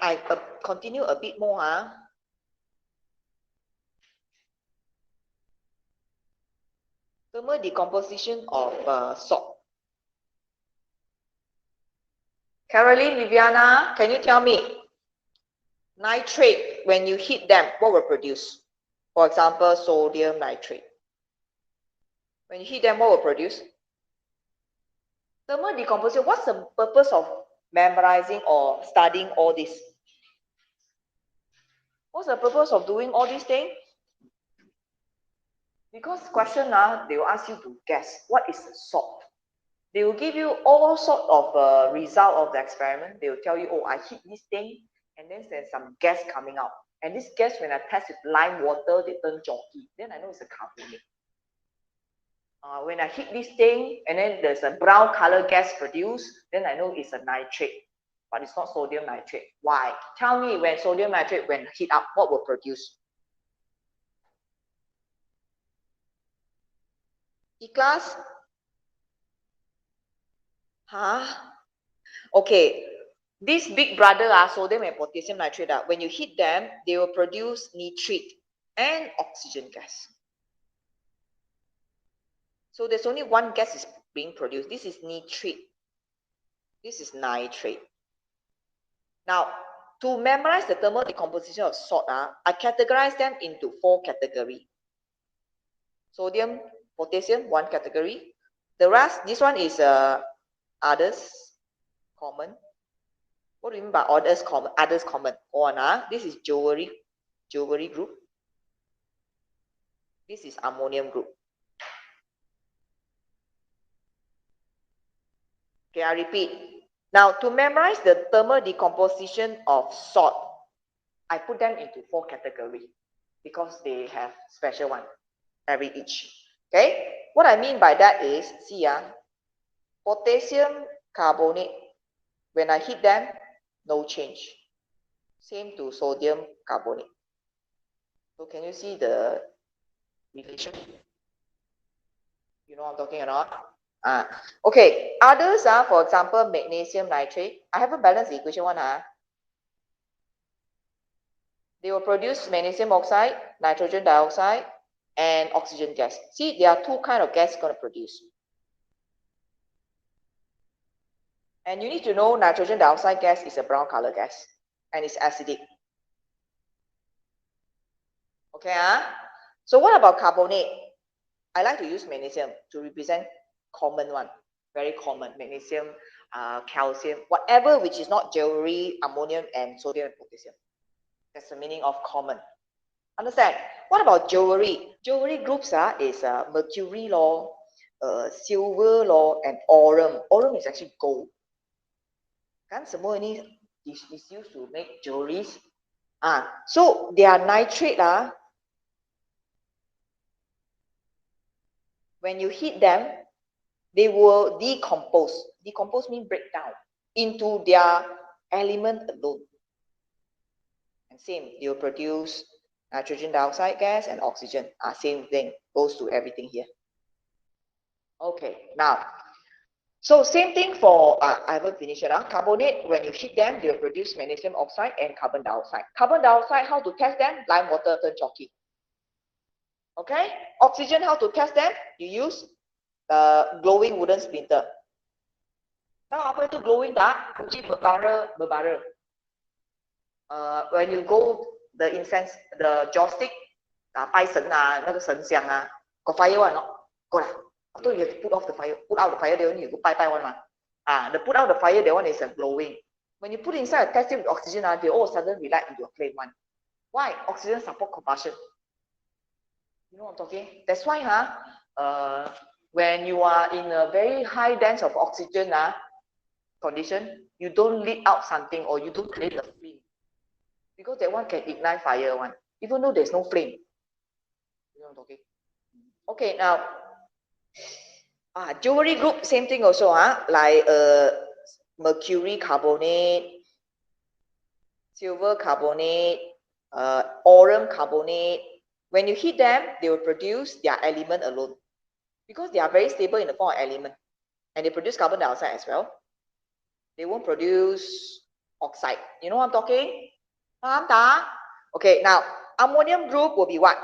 I continue a bit more. Thermal decomposition of salt. Caroline, Viviana, can you tell me? Nitrate, when you heat them, what will produce? For example, sodium nitrate. When you heat them, what will produce? Thermal decomposition. What's the purpose of memorizing or studying all this? What's the purpose of doing all these things? Because question they will ask you to guess what is the salt. They will give you all sort of result of the experiment. They will tell you, oh, I heat this thing, and then there's some gas coming out. And this gas, when I test with lime water, they turn chalky. Then I know it's a carbonate. When I heat this thing, and then there's a brown color gas produced, then I know it's a nitrate. But it's not sodium nitrate. Why? Tell me, when sodium nitrate, when heat up, what will produce? E-class? Okay. This big brother, sodium and potassium nitrate, when you heat them, they will produce nitrate and oxygen gas. So there's only one gas is being produced. This is nitrate. This is nitrate. Now, to memorize the thermal decomposition of salt, I categorize them into 4 categories. Sodium, potassium, 1 category. The rest, this one is others, common. What do you mean by others common? Others common. This is jewelry group. This is ammonium group. Okay, I repeat. Now, to memorize the thermal decomposition of salt, I put them into 4 categories because they have special one, every each. Okay, what I mean by that is, see, potassium carbonate, when I heat them, no change. Same to sodium carbonate. So can you see the relation? You know what I'm talking about? Okay, others are, for example, magnesium nitrate. I haven't balanced the equation one. They will produce magnesium oxide, nitrogen dioxide, and oxygen gas. See, there are 2 kinds of gas going to produce. And you need to know nitrogen dioxide gas is a brown color gas, and it's acidic. Okay, So what about carbonate? I like to use magnesium to represent common one, very common, magnesium, calcium, whatever which is not jewelry, ammonium, and sodium and potassium. That's the meaning of common. Understand? What about jewelry? Jewelry groups is mercury law, silver law, and aurum. Aurum is actually gold. Kan semua ini is used to make jewelries. So their nitrate when you heat them, they will decompose. Decompose means break down into their element alone. And same, they will produce nitrogen dioxide gas and oxygen. Same thing, goes to everything here. Okay, now, so same thing for, I haven't finished it. Carbonate, when you heat them, they will produce magnesium oxide and carbon dioxide. Carbon dioxide, how to test them? Lime water turn chalky. Okay, oxygen, how to test them? You use glowing wooden splinter. Tahu apa itu glowing tak? Kunci berbara. When you go the incense, the joystick, 拜神那个神像got fire one go lah. After you have to put out the fire, they only go bye one the put out the fire, that one is a glowing. When you put inside a test tube with oxygen, they all of a sudden relight into a flame one. Why? Oxygen support combustion. You know what I'm talking? That's why when you are in a very high dense of oxygen condition, you don't leak out something or you don't create a flame. Because that one can ignite fire one, even though there's no flame. You know what I'm talking? Okay, now jewelry group, same thing also, like mercury carbonate, silver carbonate, aurum carbonate. When you heat them, they will produce their element alone because they are very stable in the form of element, and they produce carbon dioxide as well. They won't produce oxide. You know what I'm talking? Okay, now ammonium group will be what?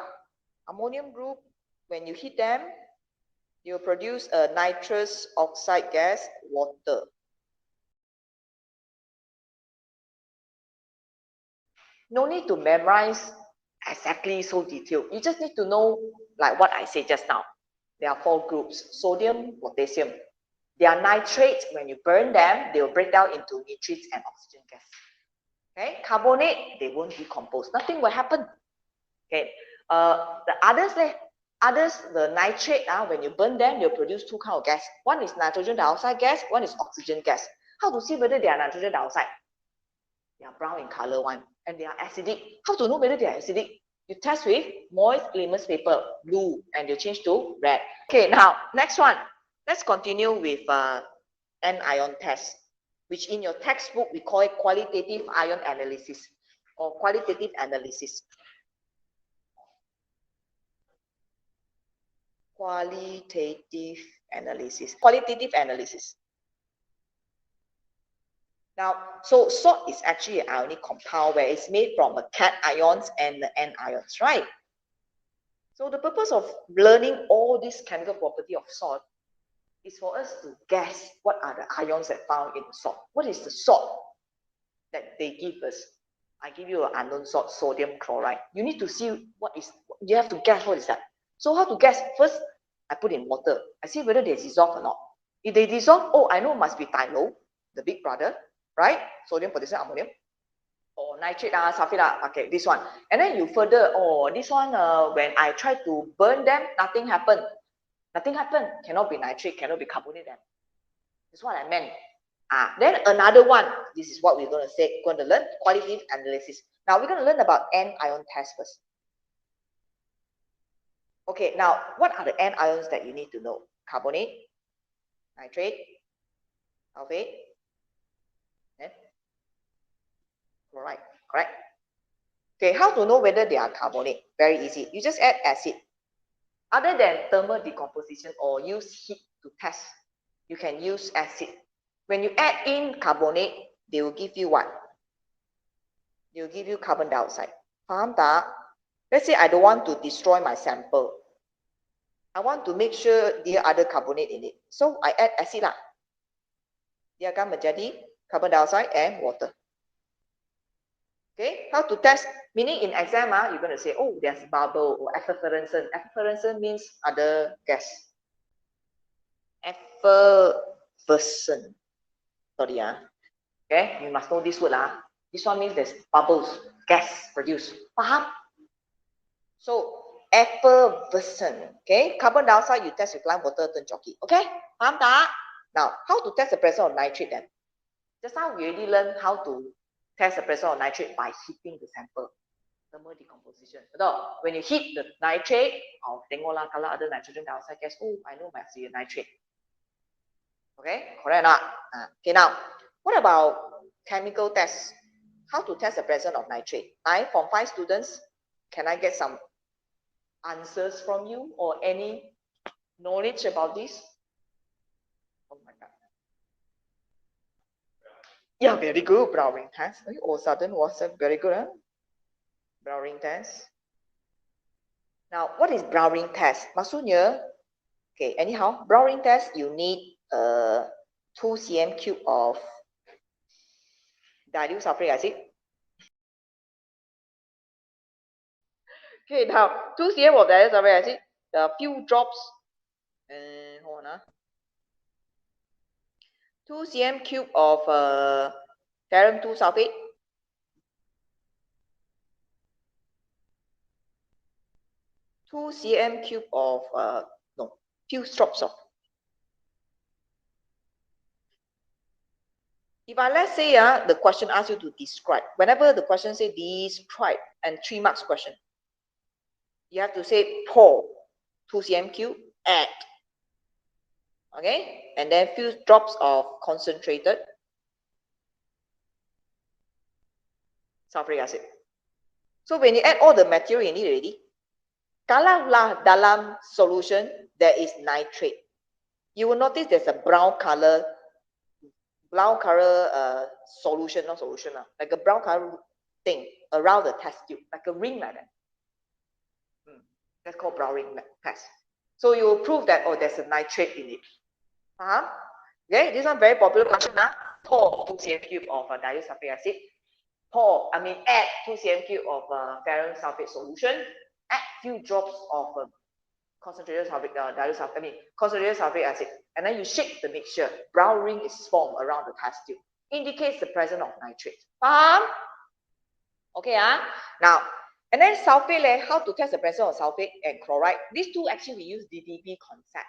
Ammonium group, when you heat them, you produce a nitrous oxide gas, water. No need to memorize exactly so detailed. You just need to know like what I said just now. There are 4 groups: sodium, potassium. They are nitrates. When you burn them, they will break down into nitrates and oxygen gas. Okay, carbonate, they won't decompose. Nothing will happen. Okay, the others, the nitrate, when you burn them, they'll produce 2 kinds of gas. One is nitrogen dioxide gas, one is oxygen gas. How to see whether they are nitrogen dioxide? They are brown in color one, and they are acidic. How to know whether they are acidic? You test with moist litmus paper, blue, and you change to red. Okay, now next one. Let's continue with anion test, which in your textbook we call it qualitative ion analysis or qualitative analysis. Qualitative analysis. Qualitative analysis. Now, so salt is actually an ionic compound where it's made from the cations and the anions, right? So the purpose of learning all this chemical property of salt is for us to guess what are the ions that found in the salt. What is the salt that they give us? I give you an unknown salt, sodium chloride. You need to see what is, you have to guess what is that. So how to guess? First, I put in water. I see whether they dissolve or not. If they dissolve, oh, I know it must be thiol, the big brother, right? Sodium, potassium, ammonium. Or nitrate, sulfate, okay, this one. And then you further, oh, this one, when I try to burn them, nothing happened. Nothing happened. Cannot be nitrate, cannot be carbonate then. That's what I meant. Then another one, this is what we're going to say, we're going to learn qualitative analysis. Now we're going to learn about anion test first. Okay, now what are the anions that you need to know? Carbonate, nitrate, sulfate, and chloride, correct? Okay, how to know whether they are carbonate? Very easy. You just add acid. Other than thermal decomposition or use heat to test, you can use acid. When you add in carbonate, they will give you what? They will give you carbon dioxide. Faham tak? Let's say I don't want to destroy my sample. I want to make sure there are other carbonate in it. So I add acid lah. Dia akan menjadi carbon dioxide and water. Okay, how to test? Meaning in exam, you're going to say, oh, there's bubble or effervescence. Effervescence means other gas. Effervescent. Sorry, okay, you must know this word lah. This one means there's bubbles, gas produced. Faham? So effervescent. Okay, carbon dioxide you test with lime water, turn chalky. Okay, faham tak? Now, how to test the presence of nitrate then? Just now we already learned how to test the presence of nitrate by heating the sample. Thermal decomposition. When you heat the nitrate, tengoklah kalau ada nitrogen dioxide gas. Oh, I know must be a nitrate. Okay, correct or not? Okay, now, what about chemical tests? How to test the presence of nitrate? From 5 students, can I get some answers from you or any knowledge about this? Oh my God. Yeah, very good, Browning test. All of a sudden was very good, huh? Browning test. Now, what is Browning test? Maksudnya, okay, anyhow, Browning test, you need 2 cm cube of dilute sulfuric acid. Okay, now 2 cm of dilute sulfuric acid, a few drops, and hold on, 2 cm cube of ferrum 2 sulfate, cm cube of few drops of. If let's say the question asks you to describe, whenever the question say describe and 3 marks question, you have to say pour 2 cm cube, add, okay, and then few drops of concentrated sulfuric acid. So when you add all the material you need already, kalau lah dalam solution there is nitrate, you will notice there's a brown color brown color solution, not solution, like a brown color thing around the test tube, like a ring like that. That's called brown ring test. So you prove that, oh, there's a nitrate in it. Okay, this one very popular question. Pour 2 cm cube of disulfuric acid. Add 2 cm cube of ferrous sulfate solution. Add few drops of concentrated concentrated sulfuric acid, and then you shake the mixture. Brown ring is formed around the test tube, indicates the presence of nitrate. Okay, now, and then sulfate, how to test the presence of sulfate and chloride? These two actually we use DDP concept.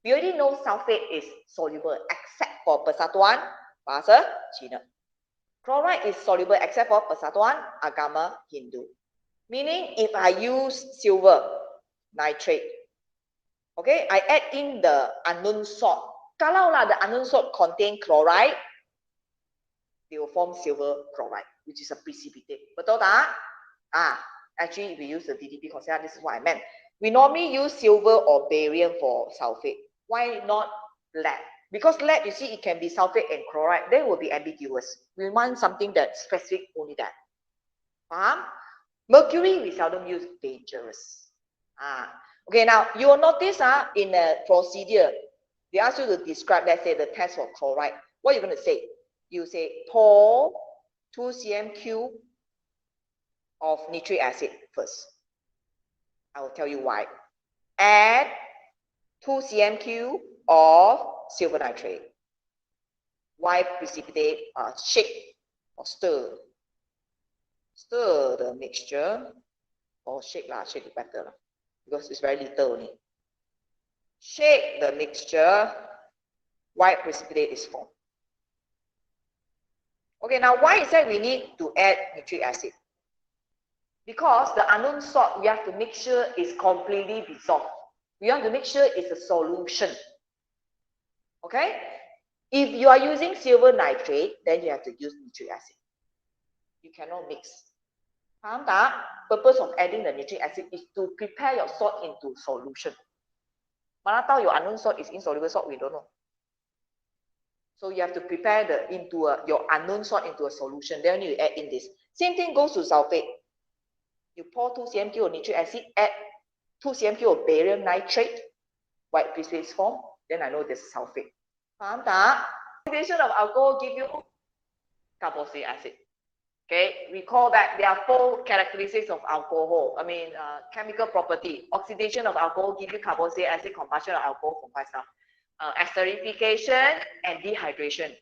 We already know sulfate is soluble except for persatuan basa Cina. Chloride is soluble except for persatuan agama Hindu. Meaning, if I use silver nitrate, okay, I add in the unknown salt. Kalau lah the unknown salt contain chloride, they will form silver chloride, which is a precipitate. Betul tak? Actually, we use the DDP concept. This is what I meant. We normally use silver or barium for sulfate. Why not lead? Because lead, you see, it can be sulfate and chloride. They will be ambiguous. We want something that's specific, only that. Mercury, we seldom use, dangerous. Okay, now you will notice in a procedure, they ask you to describe, let's say, the test for chloride. What are you going to say? You say, pour 2 cm cube of nitric acid first. I will tell you why. Add 2 cm cube of silver nitrate. Why precipitate? Shake or stir. Stir the mixture, or shake it better because it's very little only. Shake the mixture. White precipitate is formed. Okay, now why is that we need to add nitric acid? Because the unknown salt, we have to make sure it's completely dissolved. We have to make sure it's a solution. Okay? If you are using silver nitrate, then you have to use nitric acid. You cannot mix. Faham tak? Purpose of adding the nitric acid is to prepare your salt into solution. Mana tahu your unknown salt is insoluble salt, we don't know. So you have to prepare your unknown salt into a solution. Then you add in this. Same thing goes to sulfate. You pour 2 cm cube of nitric acid, add 2 cm cube of barium nitrate, white precipitate form, then I know this is sulfate. Faham tak? Oxidation of alcohol give you carboxylic acid. Okay, recall that there are 4 characteristics of alcohol. Chemical property. Oxidation of alcohol give you carboxylic acid, combustion of alcohol from 5 stuff. Esterification and dehydration.